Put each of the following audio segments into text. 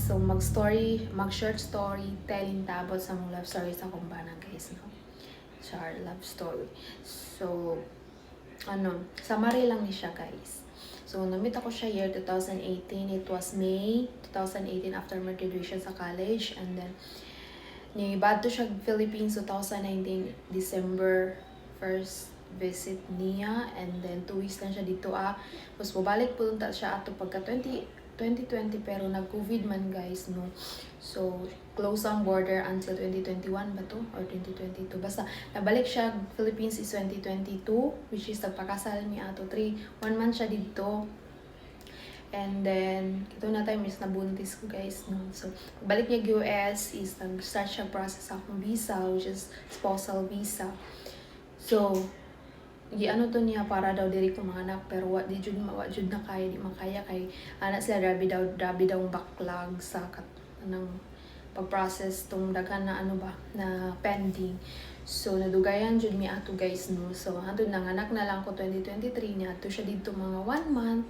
So mag short story telling tabot sa mong love story sa kumbana guys, no. Char love story. So summary lang ni siya guys. So namit ako siya year 2018. It was May 2018 after my graduation sa college, and then nibad to siya Philippines 2019 December first visit niya, and then 2 weeks lang siya dito tapos bumalik po siya ato pagka 2020 pero nag-COVID man guys, no. So close ang border until 2021 ba to or 2022, basta nabalik siya Philippines is 2022, which is nagpakasal niya ato 1 month siya dito. And then ito na time is nabuntis ko guys, no. So balik niya US is nag-start siya process akong visa, which is spousal visa. So to niya para daw diri ko mga anak, pero wa jud na kaya, di makaya kay anak sila grabe daw backlog sa ng pag-process tong daghan na na pending. So nadugayan jud mi ato guys, no. So hantod nang anak na lang ko 2023 niya ato siya dito mga 1 month,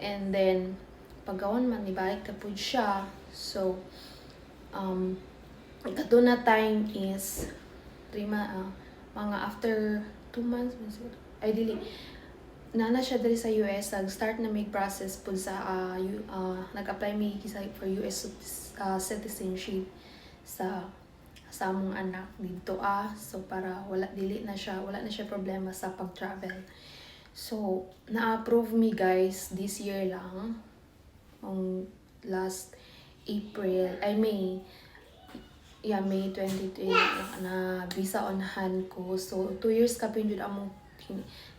and then pagka 1 month ibalik ta pud siya. So kato na time is mga after 2 months ideally nana siya diri sa US, nag-start na may process po sa nag-apply mi for US citizenship sa among anak dito so para wala na siya problema sa pag-travel. So na-approve mi guys this year lang, on last May 2020 na visa on hand ko. So 2 years ka pin jud among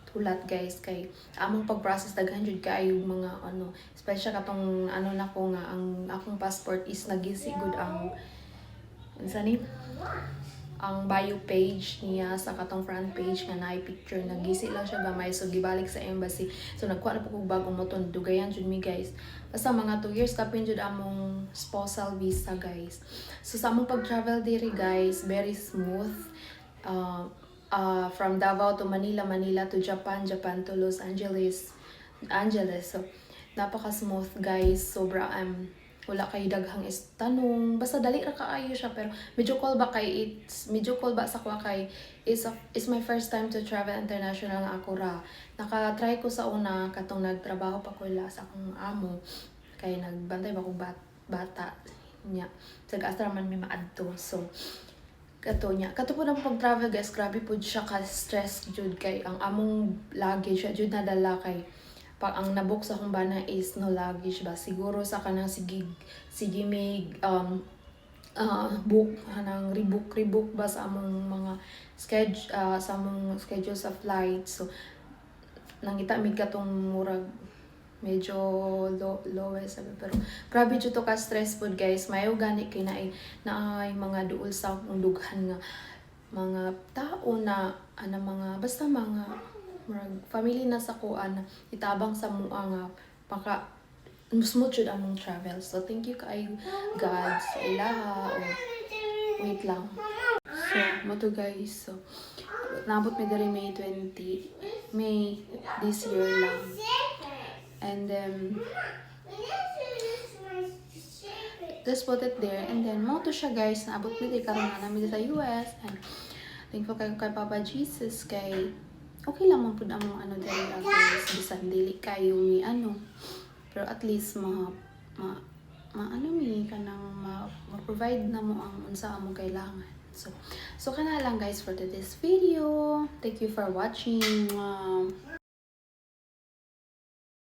tulat guys, kay among pag-process daghan jud kaayo mga special katong na ko nga ang akong passport is nagisigod ang ang bio page niya sa katong front page nga naay picture, nagisi lang siya gamay, so gibalik sa embassy. So nagkuha na po kog bagong moton, dugayan jud mi guys. Basta mga 2 years kapin jud among spousal visa guys. So sa among pag-travel diri guys, very smooth. From Davao to Manila, Manila to Japan, Japan to Los Angeles. So napaka smooth guys, sobra wala kay daghang tanong, basta dali ra kaayo siya, pero medyo call ba sa kwa kay is my first time to travel international nga ako ra. Naka-try ko sa una katong nagtrabaho pa ko sa akong amo, kay nagbantay ba ko bata niya sag-asa man mi maadto. So kato po na pag-travel guys, grabe po siya ka stress jud, kay ang among luggage jud nadala kay pag ang nabook sa akong bana is no luggage ba, siguro sa kanang sige may book hanang rebook ba sa among mga schedule sa flight. So nangita mi katong murag medyo lowest pero grabe jud to ka stress pod guys. Mayo gani kay naay mga duol sa akong dughan nga mga tao na mga basta mga family na sa kuan itabang sa mua nga maka smooth jud among travel. So thank you kay God sa ilaha. Wait lang. So mo to guys, so nabot mi diri May this year lang, and then just put it there, and then mo to siya guys, naabot mi diri karon na namin sa US, and thankful kay Papa Jesus kay okay lang man pud among diri guys, bisan dili kayo mi pero at least mi kanang ma-provide na mo ang unsa among kailangan. So kana lang guys for today's video. Thank you for watching.